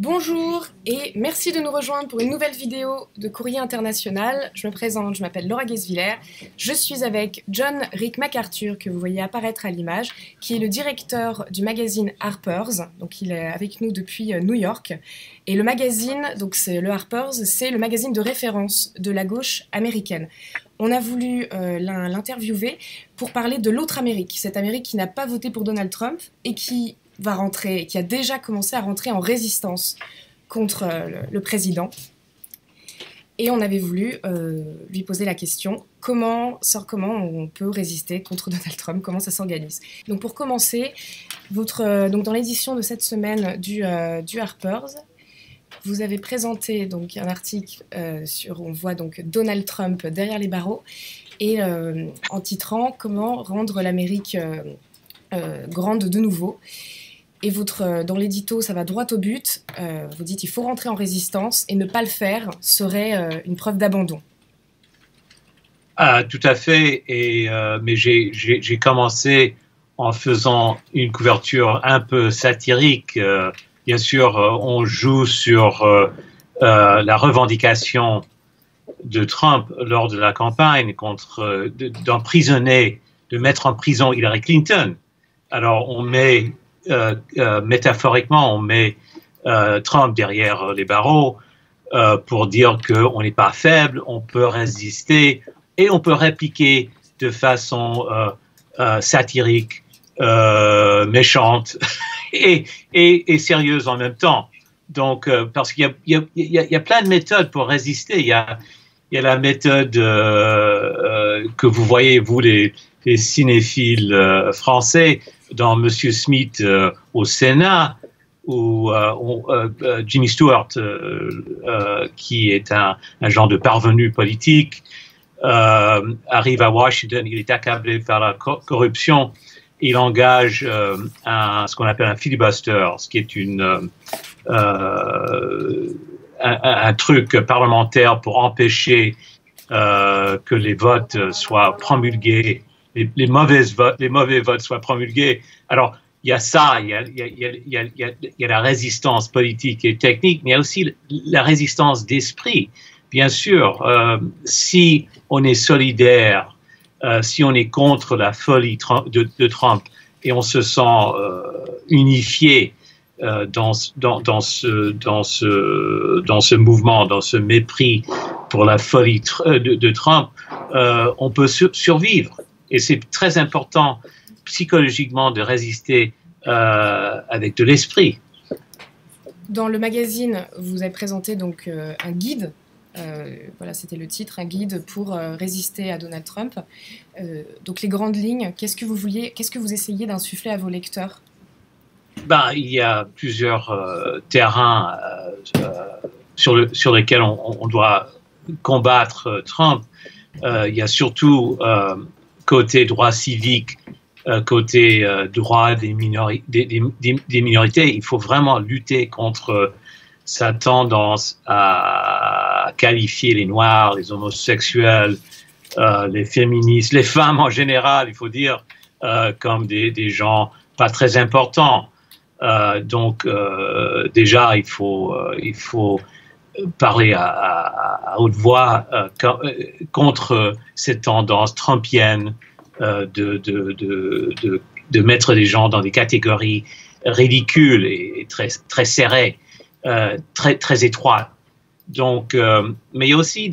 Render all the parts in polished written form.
Bonjour et merci de nous rejoindre pour une nouvelle vidéo de Courrier International. Je me présente, je m'appelle Laura Guesviller. Je suis avec John Rick MacArthur, que vous voyez apparaître à l'image, qui est le directeur du magazine Harper's. Donc il est avec nous depuis New York. Et le magazine, donc c'est le Harper's, c'est le magazine de référence de la gauche américaine. On a voulu l'interviewer pour parler de l'autre Amérique, cette Amérique qui n'a pas voté pour Donald Trump et qui a déjà commencé à rentrer en résistance contre le président. Et on avait voulu lui poser la question, comment on peut résister contre Donald Trump, comment ça s'organise. Donc pour commencer, donc dans l'édition de cette semaine du Harper's, vous avez présenté donc un article on voit donc Donald Trump derrière les barreaux, et en titrant « Comment rendre l'Amérique grande de nouveau ». Et dans l'édito, ça va droit au but. Vous dites il faut rentrer en résistance et ne pas le faire serait une preuve d'abandon. Ah, tout à fait. Mais j'ai commencé en faisant une couverture un peu satirique. Bien sûr, on joue sur la revendication de Trump lors de la campagne d'emprisonner, de mettre en prison Hillary Clinton. Alors on met métaphoriquement, on met Trump derrière les barreaux pour dire qu'on n'est pas faible, on peut résister et on peut répliquer de façon satirique, méchante et sérieuse en même temps. Donc, parce qu'il y a plein de méthodes pour résister. Il y a la méthode que vous voyez, vous, les cinéphiles français, dans Monsieur Smith au Sénat, où Jimmy Stewart, qui est un genre de parvenu politique, arrive à Washington, il est accablé par la corruption, il engage ce qu'on appelle un filibuster, ce qui est un truc parlementaire pour empêcher que les votes soient promulgués, les mauvais votes soient promulgués. Alors, il y a ça, il y a la résistance politique et technique, mais il y a aussi la résistance d'esprit. Bien sûr, si on est solidaire, si on est contre la folie de Trump et on se sent unifié dans ce mouvement, dans ce mépris pour la folie de Trump, on peut survivre. Et c'est très important psychologiquement de résister avec de l'esprit. Dans le magazine, vous avez présenté donc un guide. Voilà, c'était le titre, un guide pour résister à Donald Trump. Donc les grandes lignes, qu'est-ce que vous essayez d'insuffler à vos lecteurs? Il y a plusieurs terrains sur lesquels on doit combattre Trump. Il y a surtout côté droit civique, côté droit des minorités. Il faut vraiment lutter contre sa tendance à qualifier les Noirs, les homosexuels, les féministes, les femmes en général, il faut dire, comme des gens pas très importants. Donc, déjà, il faut parler à haute voix contre cette tendance trumpienne de mettre des gens dans des catégories ridicules et très serrées, très étroites. Donc, mais il y a aussi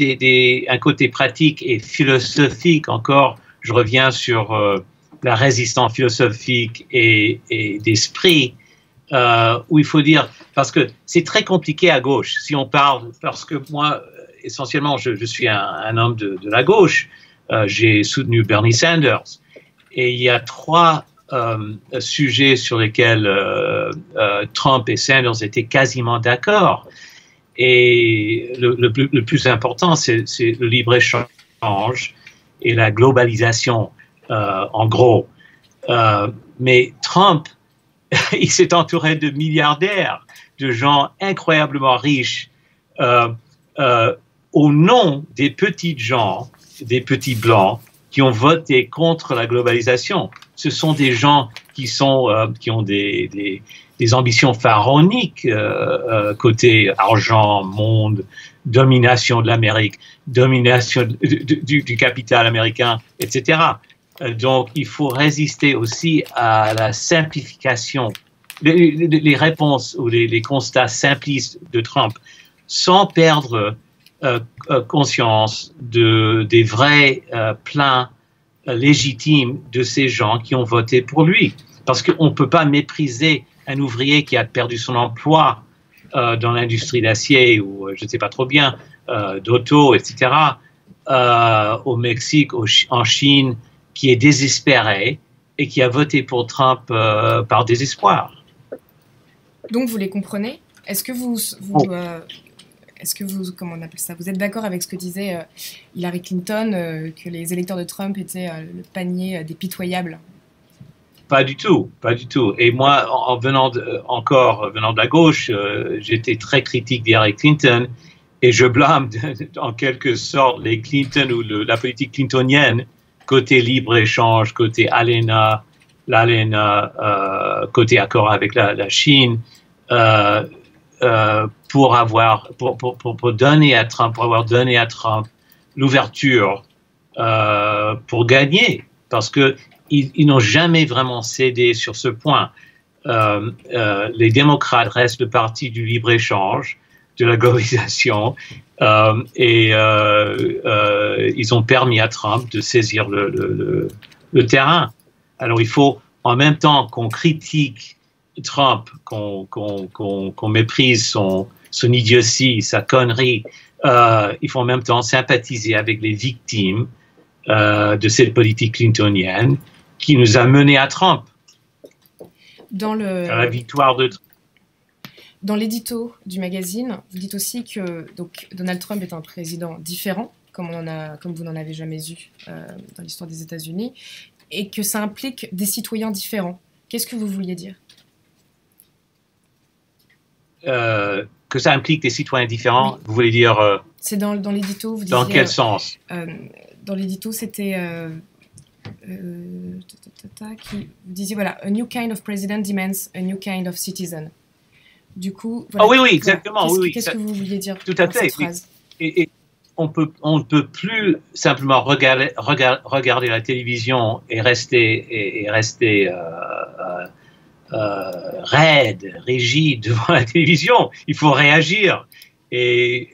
un côté pratique et philosophique encore. Je reviens sur la résistance philosophique et d'esprit, où il faut dire, parce que c'est très compliqué à gauche, si on parle, parce que moi, essentiellement, je suis un homme de la gauche, j'ai soutenu Bernie Sanders, et il y a trois sujets sur lesquels Trump et Sanders étaient quasiment d'accord, et le plus important, c'est le libre-échange et la globalisation, en gros. Mais Trump, il s'est entouré de milliardaires, de gens incroyablement riches, au nom des petits gens, des petits blancs, qui ont voté contre la globalisation. Ce sont des gens qui ont des ambitions pharaoniques côté argent, monde, domination de l'Amérique, domination du capital américain, etc. Donc, il faut résister aussi à la simplification, les réponses ou les constats simplistes de Trump, sans perdre conscience des vrais plans légitimes de ces gens qui ont voté pour lui. Parce qu'on ne peut pas mépriser un ouvrier qui a perdu son emploi dans l'industrie d'acier ou je ne sais pas trop bien, d'auto, etc., au Mexique, en Chine, qui est désespéré et qui a voté pour Trump par désespoir. Donc vous les comprenez? Est-ce que comment on appelle ça, vous êtes d'accord avec ce que disait Hillary Clinton, que les électeurs de Trump étaient le panier des pitoyables? Pas du tout, pas du tout. Et moi, venant de la gauche, j'étais très critique d'Hillary Clinton et je blâme en quelque sorte les Clinton ou la politique clintonienne, côté libre-échange, côté l'ALENA, côté accord avec la Chine, pour donner à Trump l'ouverture pour gagner, parce que ils n'ont jamais vraiment cédé sur ce point. Les démocrates restent le parti du libre-échange, de la globalisation, et ils ont permis à Trump de saisir le terrain. Alors il faut, en même temps qu'on critique Trump, qu'on méprise son idiotie, sa connerie, il faut en même temps sympathiser avec les victimes de cette politique clintonienne qui nous a menés à Trump, à la victoire de Trump. Dans l'édito du magazine, vous dites aussi que donc, Donald Trump est un président différent, comme vous n'en avez jamais eu dans l'histoire des États-Unis, et que ça implique des citoyens différents. Qu'est-ce que vous vouliez dire? Que ça implique des citoyens différents, oui. Vous voulez dire... C'est dans l'édito, vous disiez... Dans quel sens? Dans l'édito, c'était... vous disiez, voilà, a new kind of president demands a new kind of citizen. Du coup... Voilà, oui, exactement. Qu'est-ce que vous vouliez dire tout à fait, cette phrase? Et on ne peut plus simplement regarder la télévision et rester raide, rigide devant la télévision. Il faut réagir. Et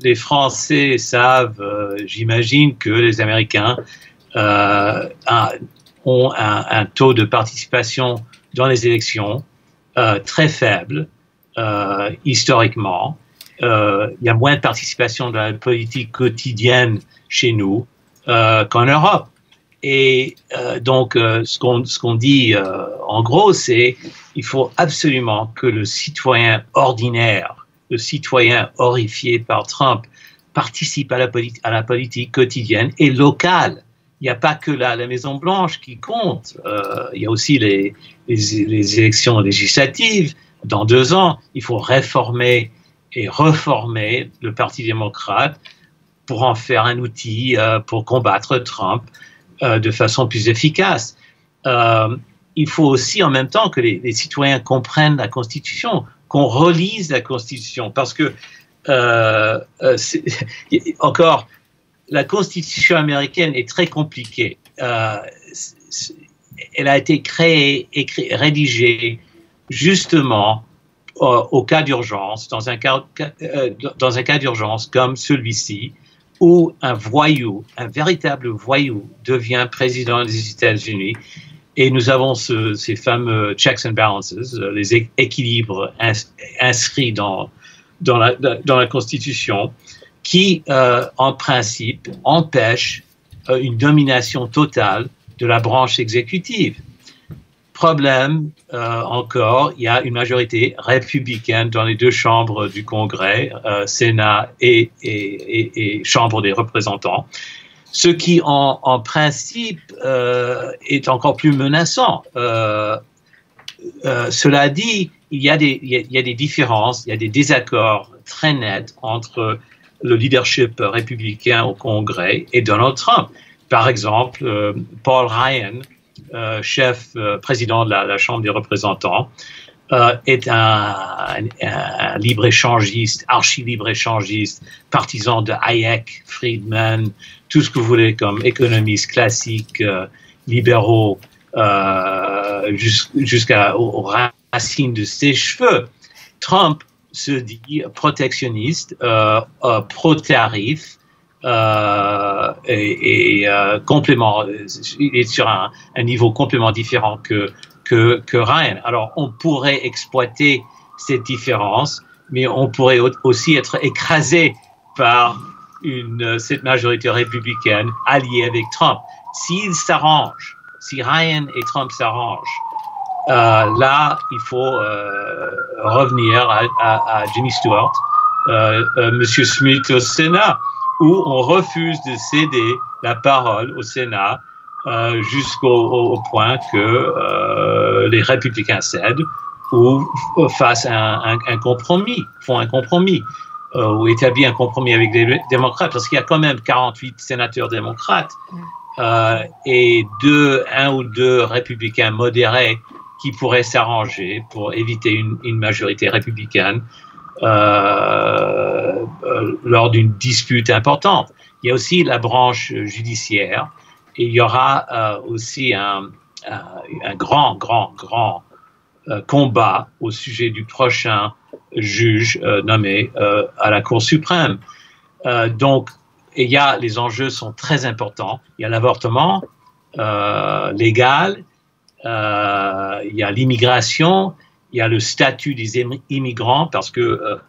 les Français savent, j'imagine, que les Américains ont un taux de participation dans les élections très faible, historiquement. Il y a moins de participation dans la politique quotidienne chez nous qu'en Europe. Et donc, ce qu'on dit en gros, c'est il faut absolument que le citoyen ordinaire, le citoyen horrifié par Trump, participe à la politique quotidienne et locale. Il n'y a pas que la Maison-Blanche qui compte. Il y a aussi les élections législatives. Dans 2 ans, il faut réformer et reformer le Parti démocrate pour en faire un outil pour combattre Trump de façon plus efficace. Il faut aussi en même temps que les citoyens comprennent la Constitution, qu'on relise la Constitution, parce que encore, la Constitution américaine est très compliquée. Elle a été créée, rédigée justement au cas d'urgence, dans un cas d'urgence comme celui-ci, où un voyou, un véritable voyou, devient président des États-Unis. Et nous avons ces fameux checks and balances, les équilibres inscrits dans la Constitution, qui, en principe, empêchent une domination totale de la branche exécutive. Problème, encore, il y a une majorité républicaine dans les 2 chambres du Congrès, Sénat et Chambre des représentants, ce qui, en principe, est encore plus menaçant. Cela dit, il y a des différences, il y a des désaccords très nets entre le leadership républicain au Congrès et Donald Trump. Par exemple, Paul Ryan, président de la Chambre des représentants, est un libre-échangiste, archi-libre-échangiste, partisan de Hayek, Friedman, tout ce que vous voulez comme économistes classiques, libéraux, jusqu'aux racines de ses cheveux. Trump se dit protectionniste, pro-tarif, et complément, il est sur un niveau complètement différent que Ryan. Alors, on pourrait exploiter cette différence, mais on pourrait aussi être écrasé par cette majorité républicaine alliée avec Trump. S'ils s'arrangent, si Ryan et Trump s'arrangent, là, il faut revenir à Jimmy Stewart, Monsieur Smith au Sénat, où on refuse de céder la parole au Sénat jusqu'au point que les républicains cèdent ou fassent un compromis, font un compromis, ou établissent un compromis avec les démocrates, parce qu'il y a quand même 48 sénateurs démocrates et un ou deux républicains modérés qui pourraient s'arranger pour éviter une majorité républicaine lors d'une dispute importante. Il y a aussi la branche judiciaire et il y aura aussi un grand combat au sujet du prochain juge nommé à la Cour suprême. Donc, les enjeux sont très importants. Il y a l'avortement légal, il y a l'immigration, il y a le statut des immigrants, parce que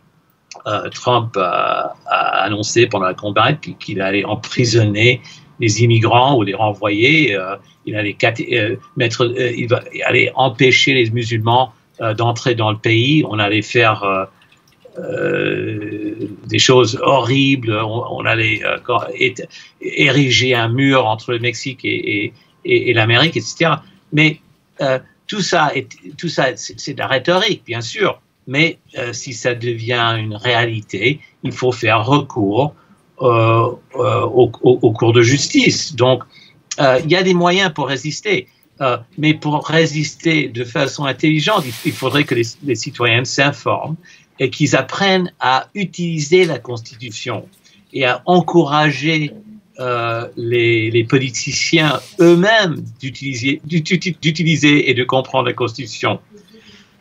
Trump a annoncé pendant la campagne qu'il allait emprisonner les immigrants ou les renvoyer. Il allait empêcher les musulmans d'entrer dans le pays. On allait faire des choses horribles. On allait ériger un mur entre le Mexique et l'Amérique, etc. Mais tout ça, c'est de la rhétorique, bien sûr. Mais si ça devient une réalité, il faut faire recours au cours de justice. Donc, il y a des moyens pour résister. Mais pour résister de façon intelligente, il faudrait que les citoyens s'informent et qu'ils apprennent à utiliser la Constitution et à encourager les politiciens eux-mêmes d'utiliser et de comprendre la Constitution.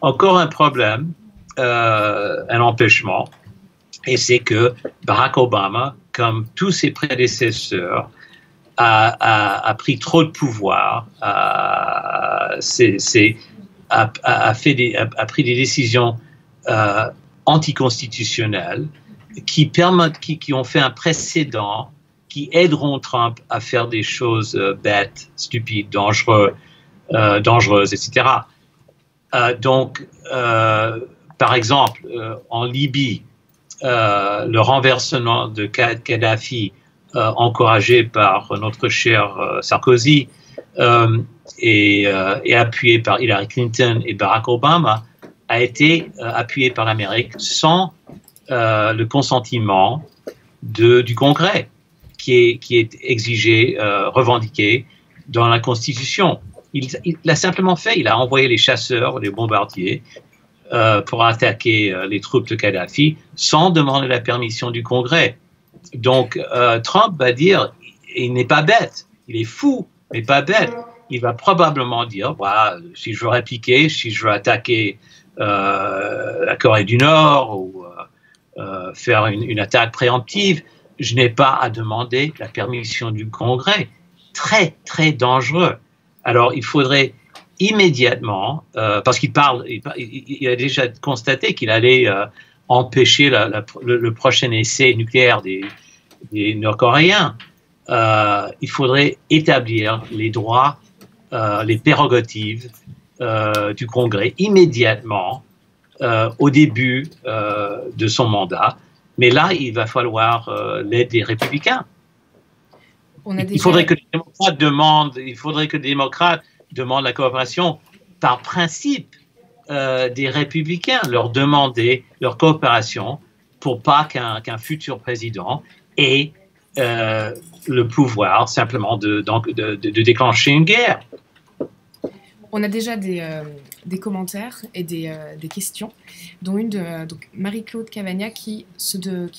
Encore un problème, un empêchement, et c'est que Barack Obama, comme tous ses prédécesseurs, a pris trop de pouvoir, a pris des décisions anticonstitutionnelles qui ont fait un précédent, qui aideront Trump à faire des choses bêtes, stupides, dangereuses, etc. Donc, par exemple, en Libye, le renversement de Kadhafi, encouragé par notre cher Sarkozy et appuyé par Hillary Clinton et Barack Obama, a été appuyé par l'Amérique sans le consentement du Congrès, qui est exigé, revendiqué dans la Constitution. Il l'a simplement fait. Il a envoyé les chasseurs, les bombardiers, pour attaquer les troupes de Kadhafi sans demander la permission du Congrès. Donc, Trump va dire, il n'est pas bête, il est fou, mais pas bête. Il va probablement dire, voilà, si je veux répliquer, si je veux attaquer la Corée du Nord ou faire une attaque préemptive, je n'ai pas à demander la permission du Congrès. Très, très dangereux. Alors, il faudrait immédiatement, parce qu'il a déjà constaté qu'il allait empêcher le prochain essai nucléaire des Nord-Coréens, il faudrait établir les droits, les prérogatives du Congrès immédiatement au début de son mandat. Mais là, il va falloir l'aide des républicains. Il faudrait que les démocrates demandent la coopération par principe des républicains, leur demander leur coopération pour pas qu'un futur président ait le pouvoir simplement de déclencher une guerre. On a déjà des commentaires et des questions, dont une de Marie-Claude Cavagna qui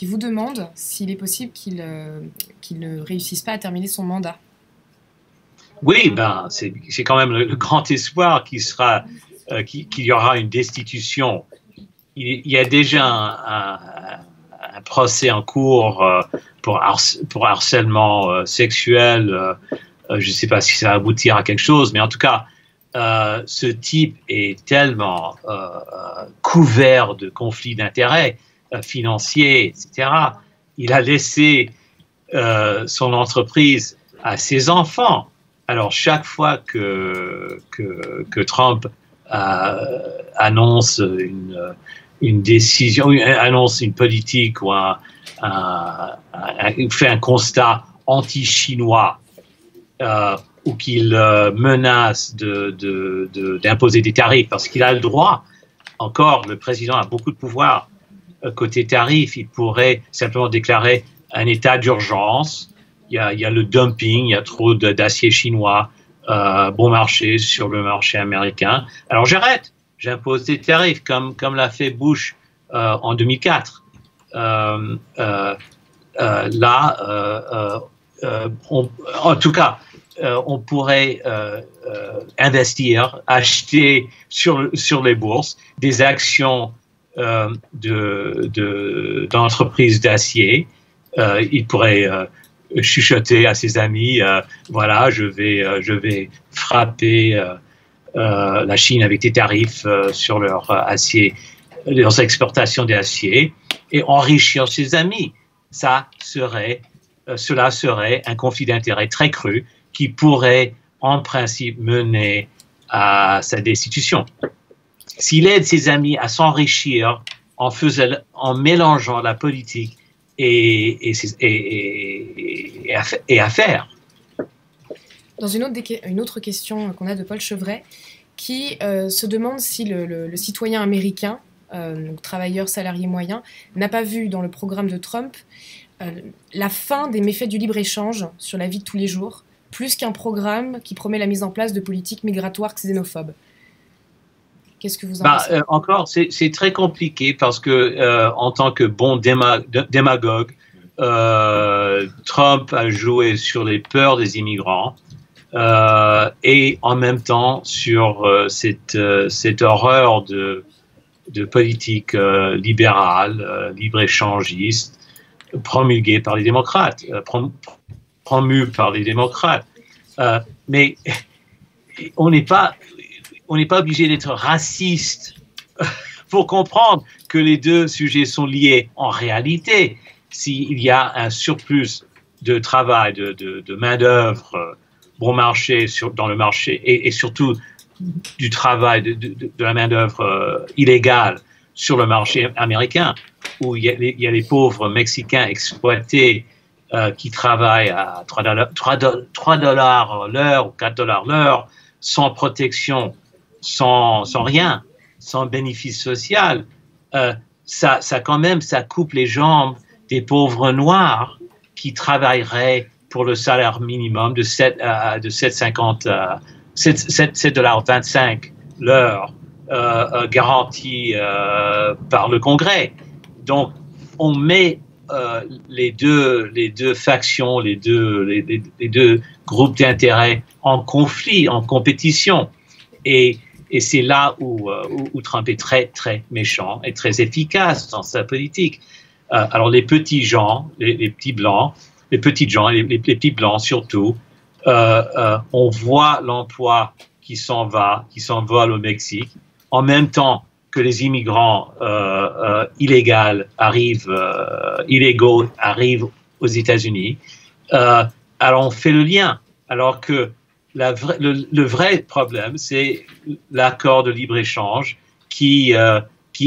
vous demande s'il est possible qu'il ne réussisse pas à terminer son mandat. Oui, ben, c'est quand même le grand espoir qu'il y aura une destitution. Il y a déjà un procès en cours pour harcèlement sexuel. Je ne sais pas si ça va aboutir à quelque chose, mais en tout cas, ce type est tellement couvert de conflits d'intérêts financiers, etc. Il a laissé son entreprise à ses enfants. Alors, chaque fois que Trump annonce une décision, annonce une politique ou fait un constat anti-chinois, ou qu'il menace d'imposer des tarifs, parce qu'il a le droit, encore, le président a beaucoup de pouvoir côté tarifs, il pourrait simplement déclarer un état d'urgence. Il y a le dumping, il y a trop d'acier chinois bon marché sur le marché américain. Alors j'arrête, j'impose des tarifs, comme l'a fait Bush en 2004. En tout cas, on pourrait investir, acheter sur les bourses des actions d'entreprises d'acier. Il pourrait chuchoter à ses amis, voilà, je vais frapper la Chine avec des tarifs sur leur acier, leurs exportations d'acier, et enrichir ses amis. Cela serait un conflit d'intérêts très cru qui pourrait, en principe, mener à sa destitution. S'il aide ses amis à s'enrichir en mélangeant la politique et affaires. Dans une autre question qu'on a de Paul Chevret, qui se demande si le citoyen américain, donc travailleur salarié moyen, n'a pas vu dans le programme de Trump la fin des méfaits du libre-échange sur la vie de tous les jours, plus qu'un programme qui promet la mise en place de politiques migratoires xénophobes. Qu'est-ce que vous en pensez? Encore, c'est très compliqué parce que, en tant que bon démagogue, Trump a joué sur les peurs des immigrants et en même temps sur cette horreur de politique libérale, libre-échangiste, promulguée par les démocrates, promue par les démocrates. Mais on n'est pas obligé d'être raciste pour comprendre que les deux sujets sont liés. En réalité, s'il y a un surplus de travail, de main-d'œuvre bon marché dans le marché et surtout du travail, de la main-d'œuvre illégale sur le marché américain, où il y a les pauvres Mexicains exploités qui travaillent à 3 $ l'heure ou 4 $ l'heure, sans protection, sans rien, sans bénéfice social, ça quand même, ça coupe les jambes des pauvres noirs qui travailleraient pour le salaire minimum de 7,25 $ l'heure, garanti par le Congrès. Donc, on met les deux factions, les deux groupes d'intérêt en conflit, en compétition. Et c'est là où Trump est très, très méchant et très efficace dans sa politique. Alors, les petits gens, les petits blancs, les petits blancs surtout, on voit l'emploi qui s'envole au Mexique, en même temps que les immigrants illégaux arrivent aux États-Unis. Alors, on fait le lien, alors que le vrai problème, c'est l'accord de libre-échange qui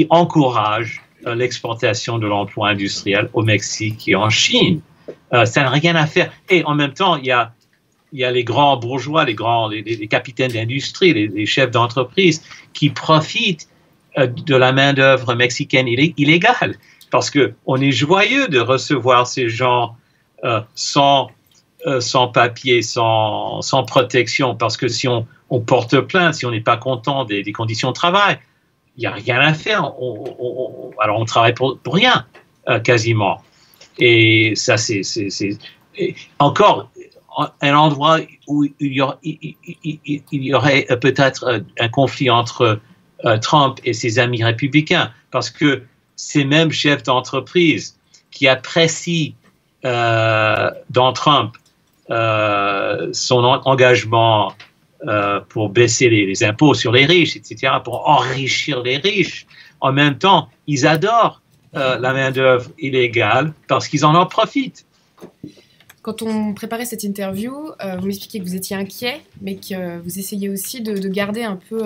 encourage l'exportation de l'emploi industriel au Mexique et en Chine. Ça n'a rien à faire. Et en même temps, il y a les grands bourgeois, les capitaines d'industrie, les chefs d'entreprise qui profitent de la main-d'œuvre mexicaine illégale. Parce qu'on est joyeux de recevoir ces gens sans sans papier, sans protection, parce que si on porte plainte, si on n'est pas content des conditions de travail, il n'y a rien à faire. Alors on travaille pour rien, quasiment. Et ça, c'est encore un endroit où il y aurait peut-être un conflit entre Trump et ses amis républicains, parce que ces mêmes chefs d'entreprise qui apprécient dans Trump son engagement pour baisser les impôts sur les riches, etc., pour enrichir les riches, en même temps, ils adorent la main-d'œuvre illégale parce qu'ils en profitent. Quand on préparait cette interview, vous m'expliquiez que vous étiez inquiet, mais que vous essayez aussi de garder un peu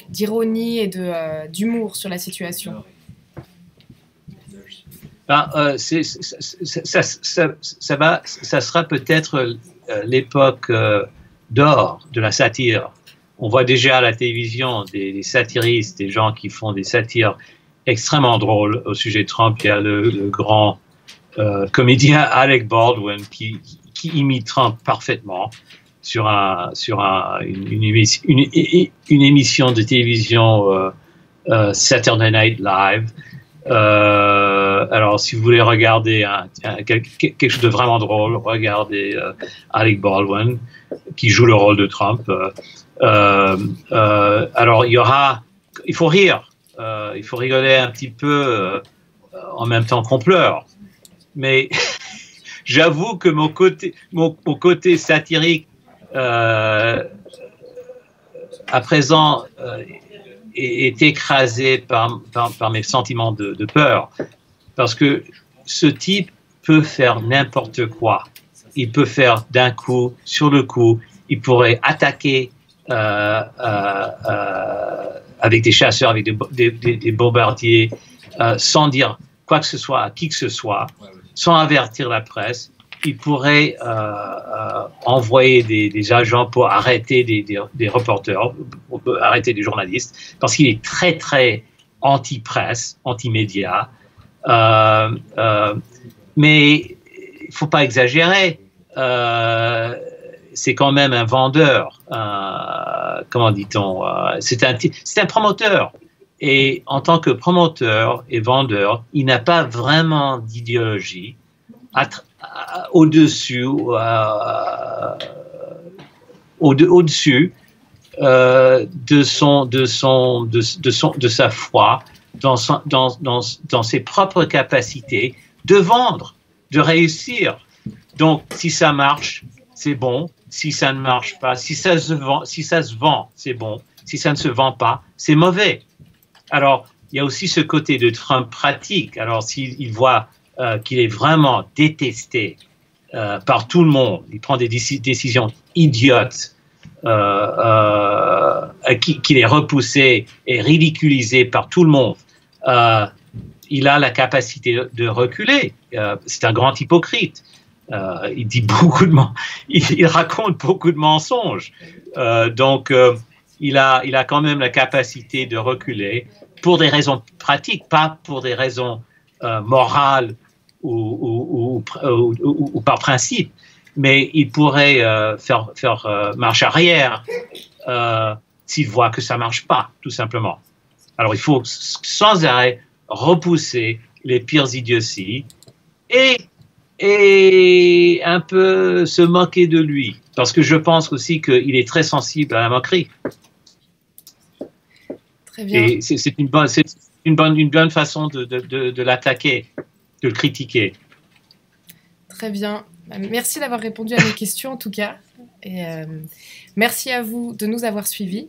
d'ironie et d'humour sur la situation. Ça sera peut-être l'époque d'or de la satire. On voit déjà à la télévision des satiristes, des gens qui font des satires extrêmement drôles au sujet de Trump. Il y a le grand comédien Alec Baldwin qui imite Trump parfaitement sur une émission de télévision Saturday Night Live. Alors, si vous voulez regarder quelque chose de vraiment drôle, regardez Alec Baldwin qui joue le rôle de Trump. Alors, il faut rire, il faut rigoler un petit peu en même temps qu'on pleure. Mais j'avoue que mon côté satirique à présent est écrasé par mes sentiments de peur, parce que ce type peut faire n'importe quoi. Il peut faire d'un coup, sur le coup, il pourrait attaquer avec des chasseurs, avec des bombardiers, sans dire quoi que ce soit à qui que ce soit, sans avertir la presse. Il pourrait envoyer des agents pour arrêter des reporters, arrêter des journalistes, parce qu'il est très, très anti-presse, anti-média. Mais il ne faut pas exagérer. C'est quand même un vendeur. Comment dit-on? C'est un promoteur. Et en tant que promoteur et vendeur, il n'a pas vraiment d'idéologie au-dessus de sa foi dans ses propres capacités de vendre, de réussir. Donc, si ça marche, c'est bon. Si ça ne marche pas, si ça se vend, c'est bon. Si ça ne se vend pas, c'est mauvais. Alors, il y a aussi ce côté de Trump pratique. Alors, s'il voit qu'il est vraiment détesté par tout le monde, il prend des décisions idiotes, qu'il est repoussé et ridiculisé par tout le monde, il a la capacité de reculer. C'est un grand hypocrite. Il dit il raconte beaucoup de mensonges. Donc, il a quand même la capacité de reculer pour des raisons pratiques, pas pour des raisons morales ou par principe. Mais il pourrait faire marche arrière s'il voit que ça ne marche pas, tout simplement. Alors, il faut sans arrêt repousser les pires idioties et un peu se moquer de lui. Parce que je pense aussi qu'il est très sensible à la moquerie. Très bien. Et c'est une bonne façon de l'attaquer, de le critiquer. Très bien. Merci d'avoir répondu à mes questions en tout cas. Et merci à vous de nous avoir suivis.